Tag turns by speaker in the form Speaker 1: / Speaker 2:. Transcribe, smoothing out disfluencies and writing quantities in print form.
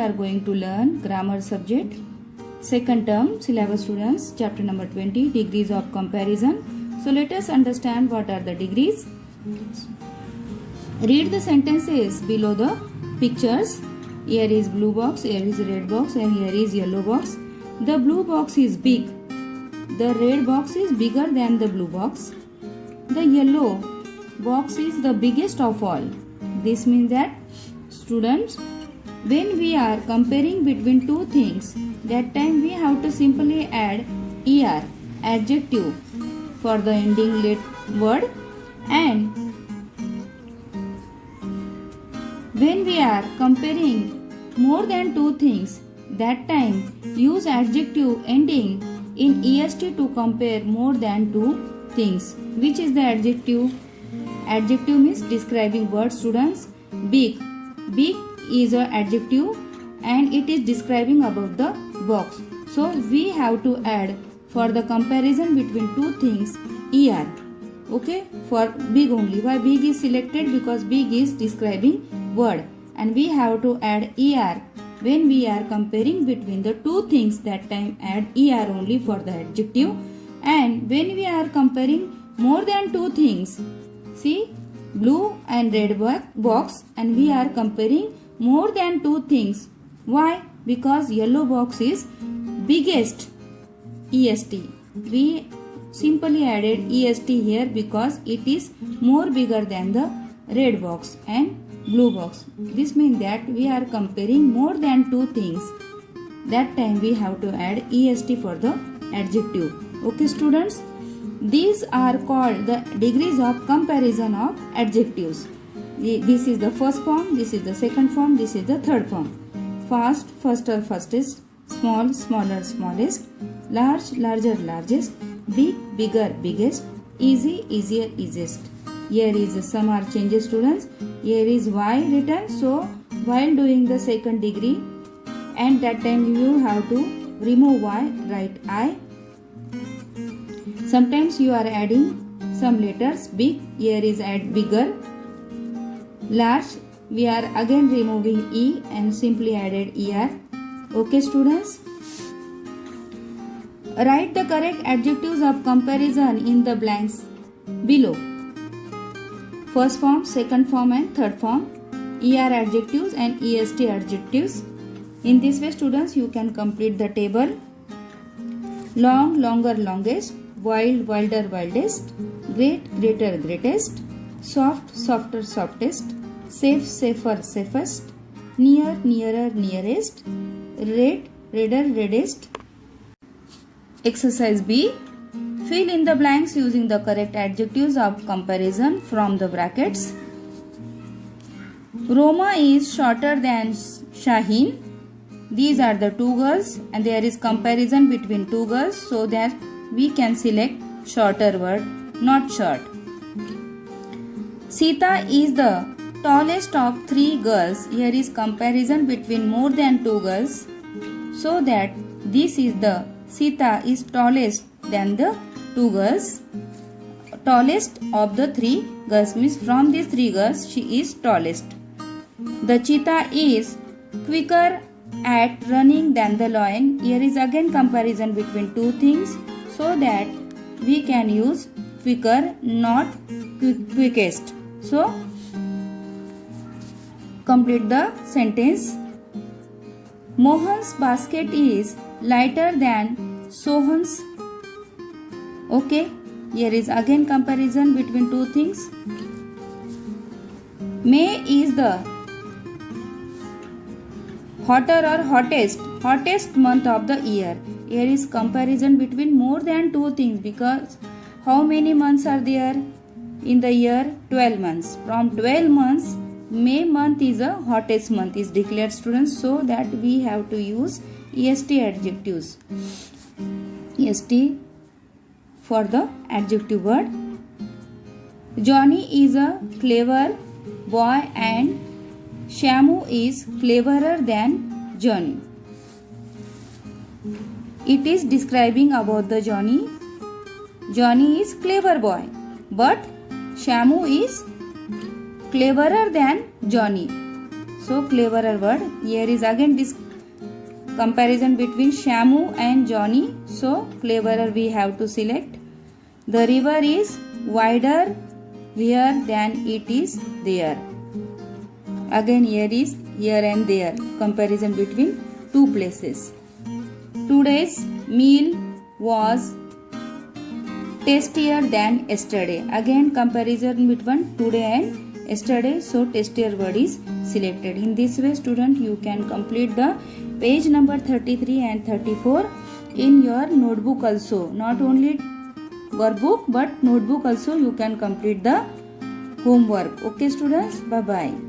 Speaker 1: are going to learn grammar subject. Second term syllabus students, chapter number 20, degrees of comparison. So let us understand what are the degrees. Read the sentences below the pictures. Here is blue box, here is red box, and here is yellow box. The blue box is big. The red box is bigger than the blue box. The yellow box is the biggest of all. This means that students, when we are comparing between two things, that time we have to simply add er, adjective, for the ending late word, and when we are comparing more than two things, that time use adjective ending in est to compare more than two things. Which is the adjective? Adjective means describing word, students. Big. Big is an adjective and it is describing about the box. So we have to add for the comparison between two things er. Okay, for big only. Why big is selected? Because big is describing word and we have to add er when we are comparing between the two things. That time add er only for the adjective. And when we are comparing more than two things, see blue and red box, and we are comparing more than two things. Why? Because yellow box is biggest, est. We simply added est here because it is more bigger than the red box and blue box. This means that we are comparing more than two things. That time we have to add est for the adjective. Okay students, these are called the degrees of comparison of adjectives. This is the first form, this is the second form, this is the third form. Fast, faster, fastest. Small, smaller, smallest. Large, larger, largest. Big, bigger, biggest. Easy, easier, easiest. Here is some are changes students. Here is y written. So while doing the second degree, and that time you have to remove y, write I. Sometimes you are adding some letters. Big, here is add bigger. Large, we are again removing e and simply added er. Okay students, write the correct adjectives of comparison in the blanks below. First form, second form and third form. Er adjectives and est adjectives. In this way students, you can complete the table. Long, longer, longest. Wild, wilder, wildest. Great, greater, greatest. Soft, softer, softest. Safe, safer, safest. Near, nearer, nearest. Red, redder, reddest. Exercise B. Fill in the blanks using the correct adjectives of comparison from the brackets. Roma is shorter than Shaheen. These are the two girls and there is comparison between two girls, so that we can select shorter word, not short. Sita is the tallest of three girls. Here is comparison between more than two girls, so that this is the Sita is tallest than the two girls. Tallest of the three girls means from these three girls she is tallest. The cheetah is quicker at running than the lion. Here is again comparison between two things, so that we can use quicker, not quickest. So complete the sentence. Mohan's basket is lighter than Sohan's. Okay, here is again comparison between two things. May is the hotter or hottest month of the year. Here is comparison between more than two things, because how many months are there in the year? 12 months. From 12 months, May month is the hottest month is declared students, so that we have to use est adjectives. Est for the adjective word. Johnny is a clever boy and Shamu is cleverer than Johnny. It is describing about the Johnny. Johnny is clever boy, but Shamu is cleverer than Johnny. So cleverer word. Here is again this comparison between Shamu and Johnny. So cleverer we have to select. The river is wider here than it is there. Again here is here and there. Comparison between two places. Today's meal was tastier than yesterday. Again comparison between today and yesterday. So tastier word is selected. In this way student you can complete the page number 33 and 34 in your notebook also. Not only workbook but notebook also you can complete the homework. Okay students, bye bye.